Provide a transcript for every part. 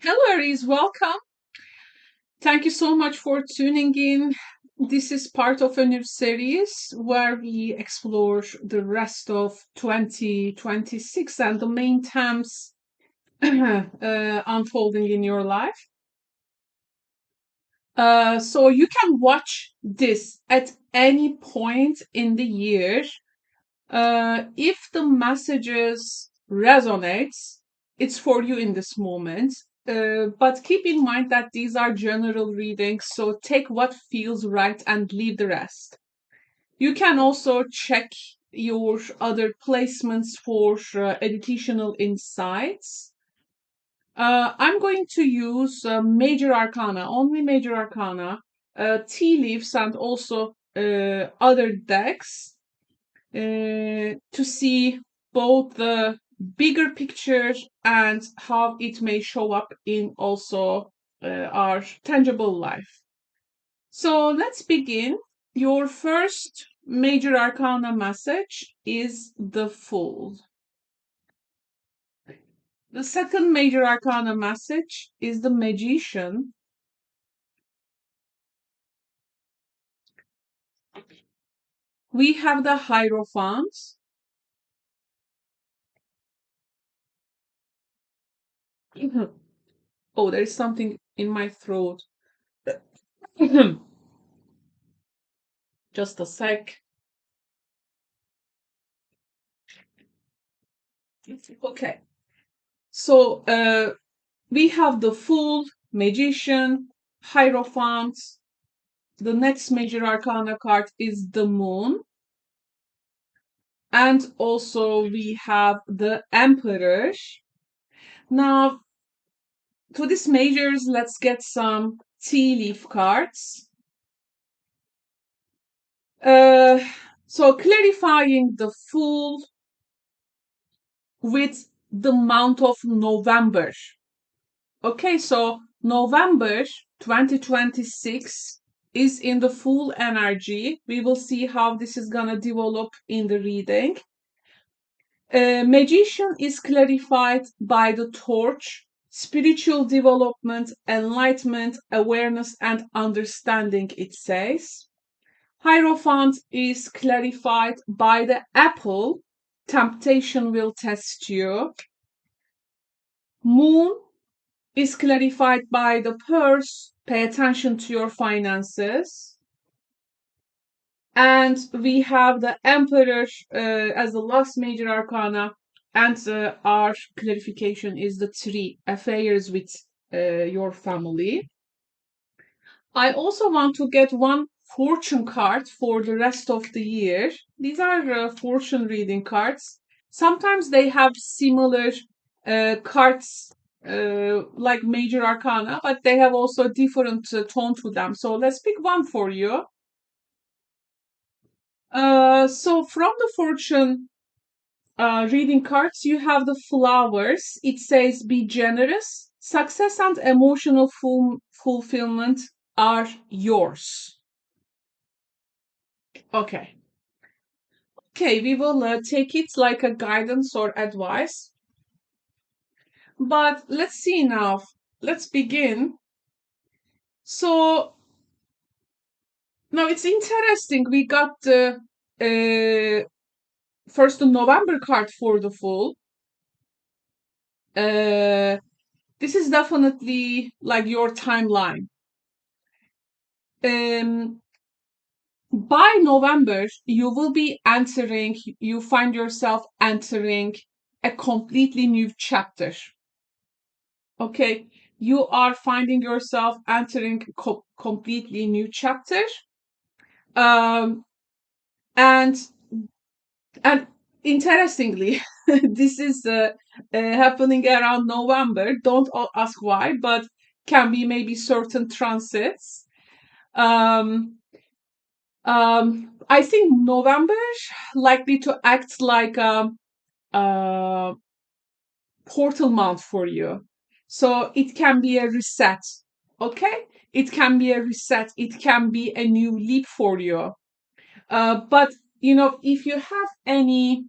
Hello, Aries. Welcome. Thank you so much for tuning in. This is part of a new series where we explore the rest of 2026 and the main themes unfolding in your life. So you can watch this at any point in the year. If the messages resonates, it's for you in this moment. But keep in mind that these are general readings, so take what feels right and leave the rest. You can also check your other placements for educational insights. I'm going to use major arcana, only major arcana, tea leaves, and also other decks to see both the bigger picture and how it may show up in also our tangible life. So let's begin. Your first major arcana message is the Fool. The second major arcana message is the Magician. We have the Hierophant. Oh, there is something in my throat. Just a sec. Okay. So we have the Fool, Magician, Hierophant. The next major arcana card is the Moon. And also we have the Emperor. Now, to these majors, let's get some tea leaf cards. So clarifying the Fool with the month of November. Okay, so November 2026 is in the Fool energy. We will see how this is gonna develop in the reading. Magician is clarified by the torch, spiritual development, enlightenment, awareness, and understanding, it says. Hierophant is clarified by the apple, temptation will test you. Moon is clarified by the purse, pay attention to your finances. And we have the Emperor as the last major arcana, and our clarification is the Tree, affairs with your family. I also want to get one fortune card for the rest of the year. These are fortune reading cards. Sometimes they have similar cards like major arcana, but they have also different tone to them. So let's pick one for you. So from the fortune reading cards, you have the flowers. It says, be generous. Success and emotional fulfillment are yours. Okay. Okay, we will take it like a guidance or advice. But let's see now. Let's begin. So now it's interesting. We got the first the November card for the Fool. This is definitely like your timeline. By November, you will be entering, you find yourself entering a completely new chapter. Okay, you are finding yourself entering completely new chapter. Um, and and interestingly, this is happening around November. Don't ask why, but can be maybe certain transits. Um, I think November likely to act like a portal month for you. So it can be a reset. Okay? It can be a reset. It can be a new leap for you. But if you have any,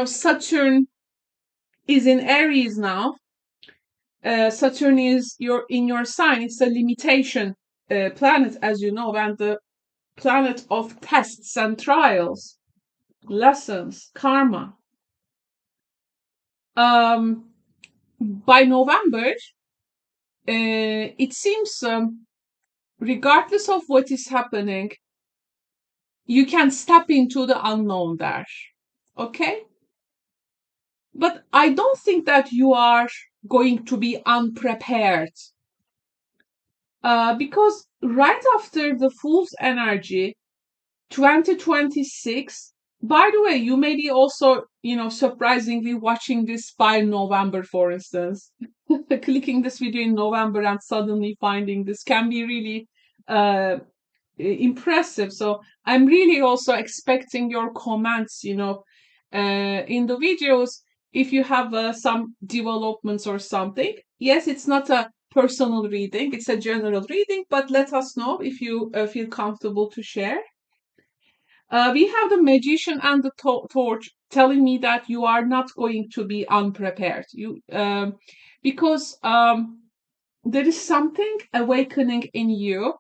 Saturn is in Aries now. Saturn is in your sign. It's a limitation planet, as you know, and the planet of tests and trials, lessons, karma. By November, it seems, regardless of what is happening, you can step into the unknown there. Okay? But I don't think that you are going to be unprepared. Because right after the Fool's energy, 2026, by the way, you may be also, surprisingly watching this by November, for instance. Clicking this video in November and suddenly finding this can be really impressive. So I'm really also expecting your comments, in the videos. If you have some developments or something, yes, it's not a personal reading, it's a general reading, but let us know if you feel comfortable to share. We have the magician and the torch telling me that you are not going to be unprepared. Because there is something awakening in you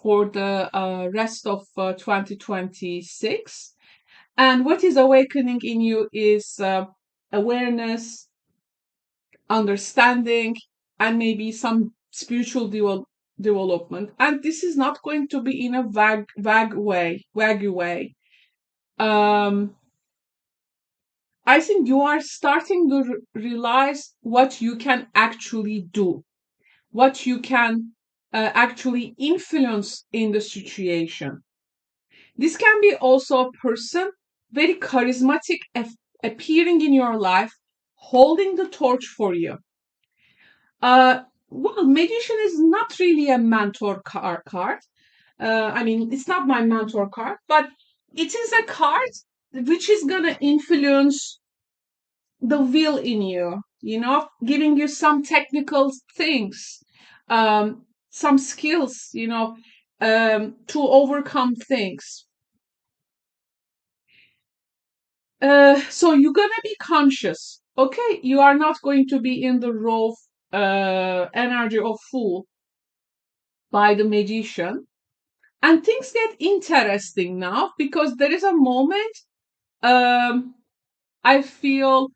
for the rest of 2026. And what is awakening in you is awareness, understanding, and maybe some spiritual development. And this is not going to be in a vague way. I think you are starting to realize what you can actually do, what you can actually influence in the situation. This can be also a person, very charismatic, appearing in your life, holding the torch for you. Well, magician is not really a mentor card. I mean, it's not my mentor card, but it is a card which is gonna influence the will in you, giving you some technical things, some skills, to overcome things. So you're gonna be conscious, okay? You are not going to be in the raw energy of Fool by the magician. And things get interesting now because there is a moment, I feel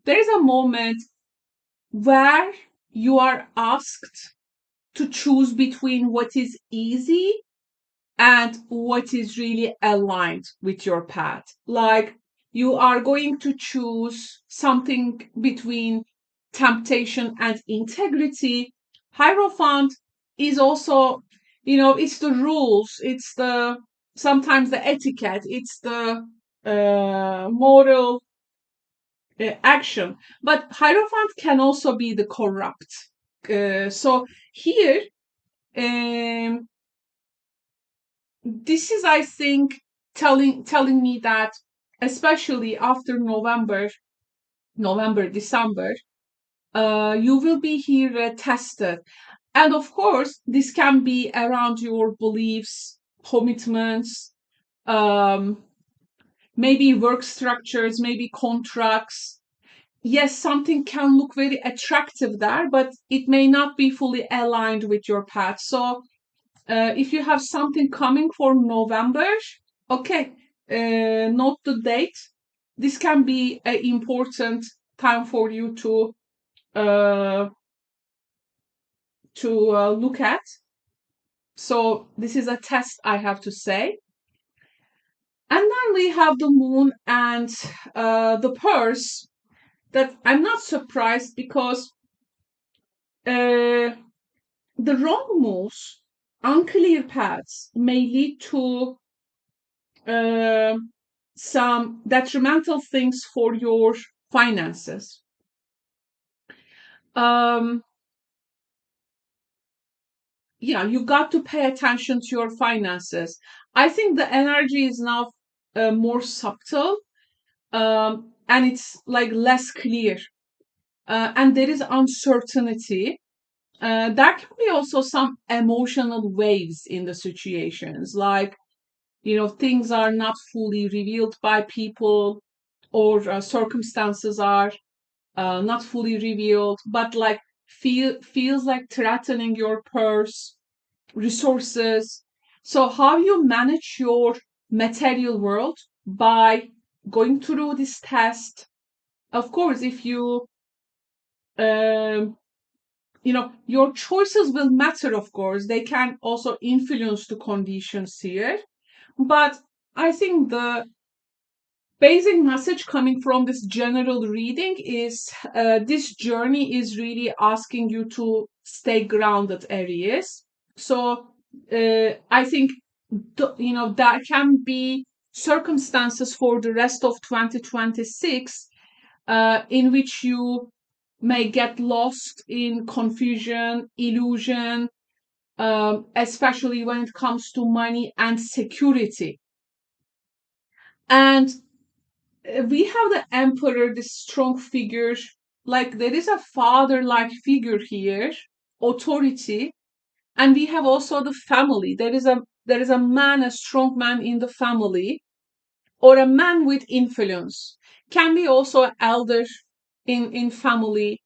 there is a moment where you are asked to choose between what is easy and what is really aligned with your path. Like you are going to choose something between temptation and integrity. Hierophant is also, it's the rules, it's the sometimes the etiquette, it's the moral action. But Hierophant can also be the corrupt. So here, um, this is, I think, telling me that, especially after December, you will be here tested. And of course, this can be around your beliefs, commitments, um, maybe work structures, maybe contracts. Yes, something can look very attractive there, but it may not be fully aligned with your path. So if you have something coming for November, okay, note the date. This can be an important time for you to look at. So this is a test, I have to say. And then we have the moon and the purse. That I'm not surprised because the wrong moves, unclear paths may lead to uh, some detrimental things for your finances. Um, yeah, you got to pay attention to your finances. I think the energy is now more subtle, and it's like less clear, and there is uncertainty. There can be also some emotional waves in the situations, like things are not fully revealed by people or circumstances are. not fully revealed, but like feels like threatening your purse, resources. So how you manage your material world by going through this test. Of course, if you um, your choices will matter, of course. They can also influence the conditions here. But I think the basic message coming from this general reading is this journey is really asking you to stay grounded, Aries. So I think that can be circumstances for the rest of 2026 in which you may get lost in confusion, illusion, especially when it comes to money and security. And we have the emperor, this strong figure, like there is a father-like figure here, authority, and we have also the family. There is a man, a strong man in the family, or a man with influence. Can be also an elder in family.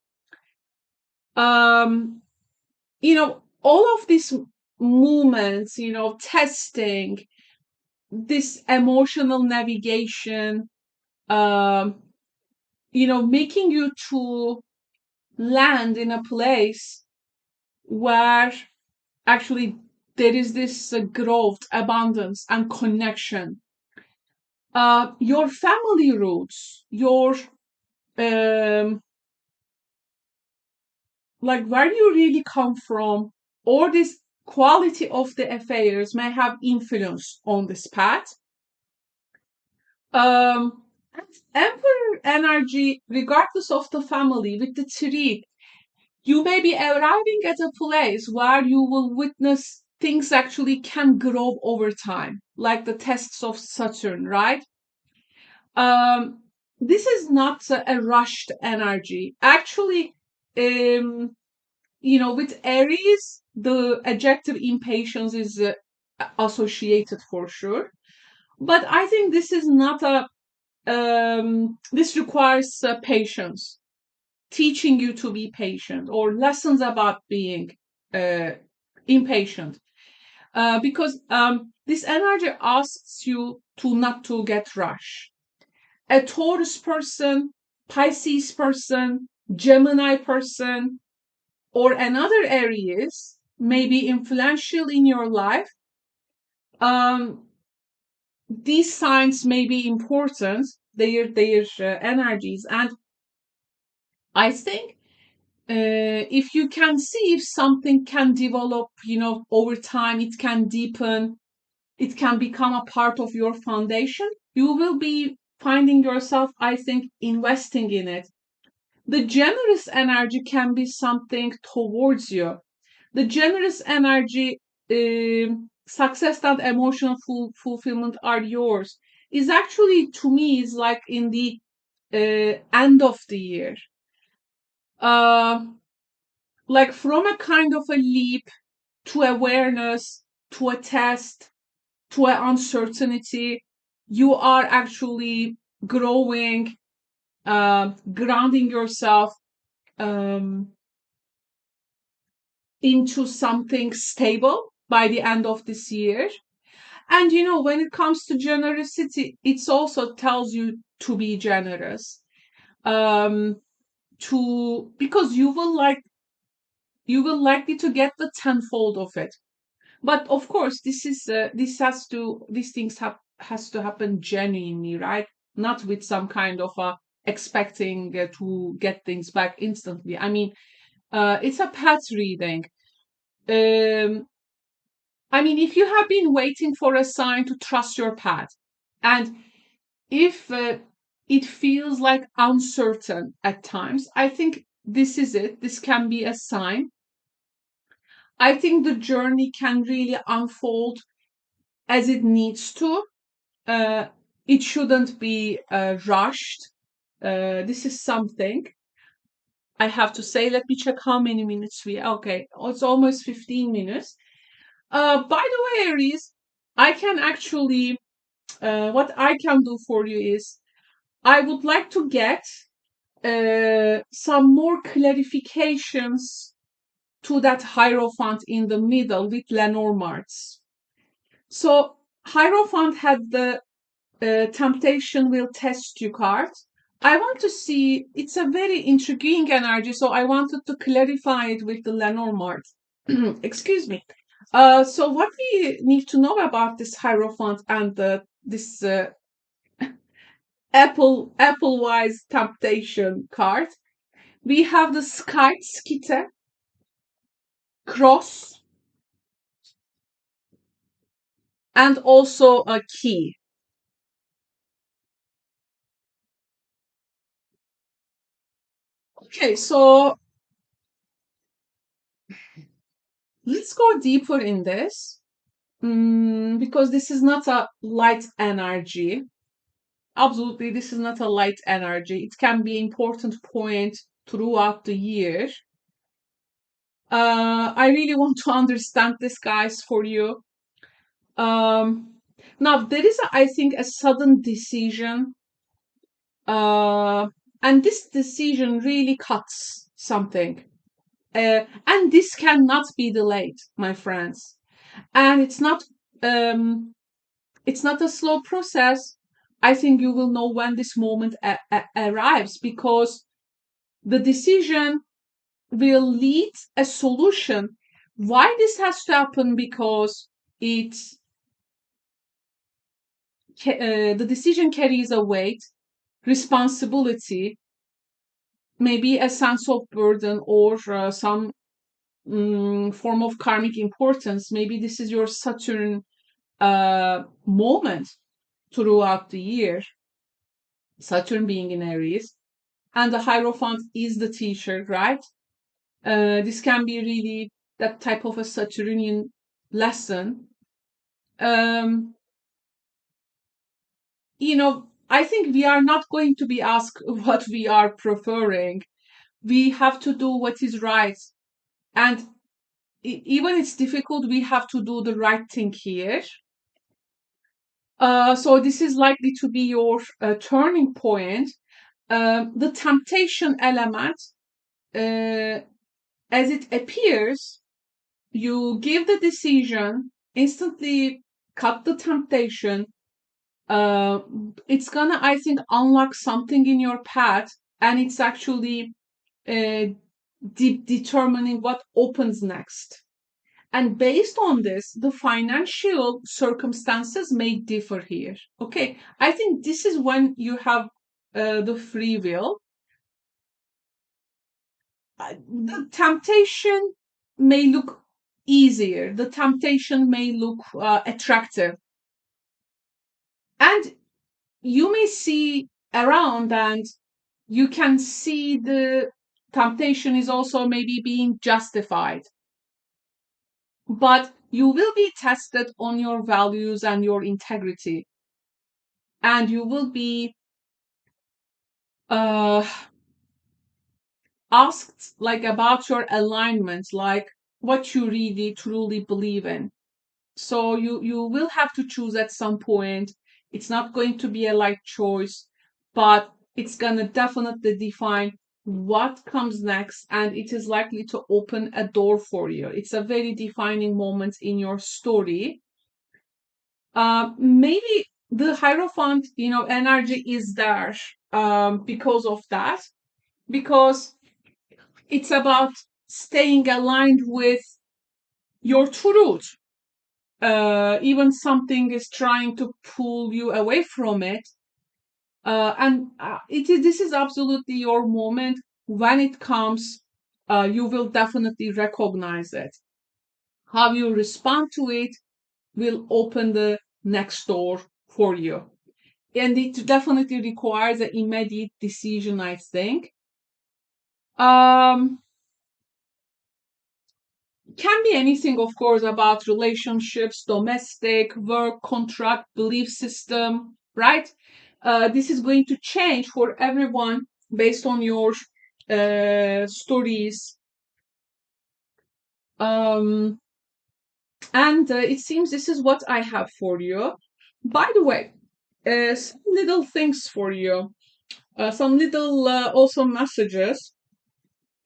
Um, all of these movements, testing, this emotional navigation, um, making you to land in a place where actually there is this growth, abundance, and connection. Your family roots, your like where you really come from, or this quality of the affairs may have influence on this path. Um, Emperor energy, regardless of the family, with the tree, you may be arriving at a place where you will witness things actually can grow over time, like the tests of Saturn, right? Um, this is not a rushed energy. Actually, with Aries, the adjective impatience is associated for sure. But I think this is not a, this requires patience, teaching you to be patient, or lessons about being uh, impatient. Because this energy asks you to not to get rushed. A Taurus person, Pisces person, Gemini person, or another Aries may be influential in your life. These signs may be important, their energies, and I think if you can see if something can develop, over time, it can deepen, it can become a part of your foundation, you will be finding yourself, I think, investing in it. The generous energy can be something towards you. The generous energy, success and emotional fulfillment are yours. Is actually, to me, is like in the end of the year. Uh, like from a kind of a leap to awareness, to a test, to an uncertainty, you are actually growing, grounding yourself um, into something stable by the end of this year. And when it comes to generosity, it also tells you to be generous. To Because you will likely to get the tenfold of it. But of course, these things has to happen genuinely, right? Not with some kind of expecting to get things back instantly. I mean, it's a path reading. Um, I mean, if you have been waiting for a sign to trust your path, and if it feels like uncertain at times, I think this is it. This can be a sign. I think the journey can really unfold as it needs to. Uh, it shouldn't be rushed. This is something I have to say. Let me check how many minutes we. Okay, it's almost 15 minutes. By the way, Aries, I can actually. What I can do for you is I would like to get some more clarifications to that Hierophant in the middle with Lenormand's. So Hierophant had the temptation will test you card. I want to see, it's a very intriguing energy, so I wanted to clarify it with the Lenormand. Excuse me. So what we need to know about this Hierophant and this Apple-wise temptation card. We have the Skitte, cross, and also a key. Okay, so let's go deeper in this because this is not a light energy. Absolutely, this is not a light energy. It can be an important point throughout the year. I really want to understand this, guys, for you. Now, there is, I think, a sudden decision, and this decision really cuts something. And this cannot be delayed, my friends. And it's not a slow process. I think you will know when this moment arrives because the decision will lead a solution. Why this has to happen? Because it's the decision carries a weight, responsibility, maybe a sense of burden or some form of karmic importance. Maybe this is your Saturn moment throughout the year. Saturn being in Aries, and the Hierophant is the teacher, right? This can be really that type of a Saturnian lesson. I think we are not going to be asked what we are preferring. We have to do what is right. And even it's difficult, we have to do the right thing here. So this is likely to be your turning point. The temptation element, as it appears, you give the decision, instantly cut the temptation. It's gonna, I think, unlock something in your path, and it's actually determining what opens next. And based on this, the financial circumstances may differ here. Okay, I think this is when you have the free will. The temptation may look easier, the temptation may look attractive. And you may see around and you can see the temptation is also maybe being justified. But you will be tested on your values and your integrity. And you will be asked like about your alignment, like what you really truly believe in. So you will have to choose at some point. It's not going to be a light choice, but it's gonna definitely define what comes next, and it is likely to open a door for you. It's a very defining moment in your story. Maybe the Hierophant, energy is there because of that, because it's about staying aligned with your truth. Even something is trying to pull you away from it. And this is absolutely your moment. When it comes, you will definitely recognize it. How you respond to it will open the next door for you. And it definitely requires an immediate decision, I think. Can be anything, of course, about relationships, domestic, work, contract, belief system, right? This is going to change for everyone based on your stories. And it seems this is what I have for you. By the way, some little things for you. some little also messages.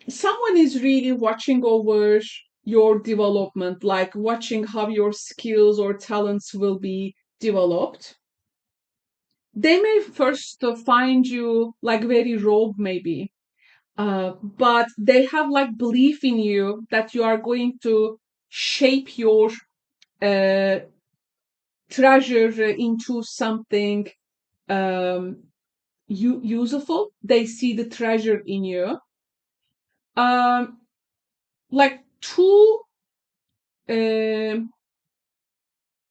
Someone is really watching over your development, like watching how your skills or talents will be developed. They may first find you like very rogue, maybe, but they have like belief in you that you are going to shape your uh, treasure into something um, useful. They see the treasure in you. Um, like two, um,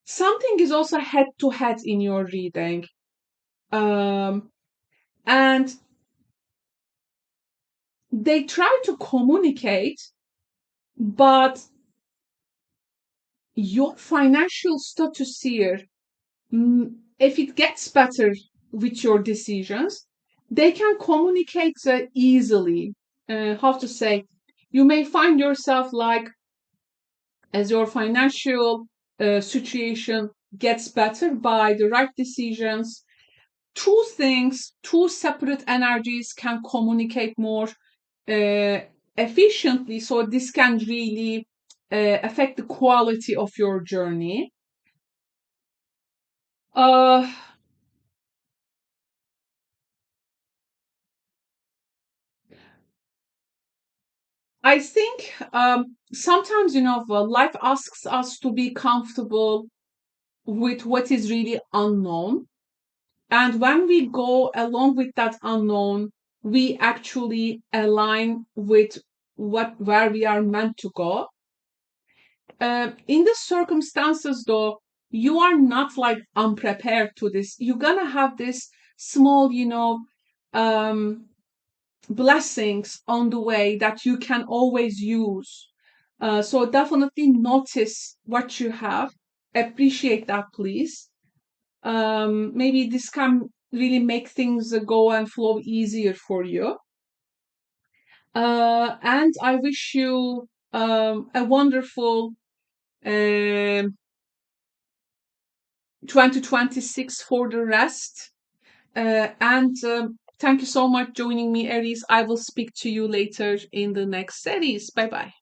something is also head to head in your reading, um, and they try to communicate, but your financial status here, if it gets better with your decisions, they can communicate easily. How to say? You may find yourself like, as your financial situation gets better by the right decisions, two things, two separate energies can communicate more uh, efficiently. So this can really affect the quality of your journey. Uh, I think sometimes, life asks us to be comfortable with what is really unknown. And when we go along with that unknown, we actually align with where we are meant to go. In the circumstances, though, you are not like unprepared to this. You're gonna have this small, um, blessings on the way that you can always use. So definitely notice what you have, appreciate that, please. Maybe this can really make things go and flow easier for you. And I wish you a wonderful 2026 for the rest. And thank you so much joining me, Aries. I will speak to you later in the next series. Bye bye.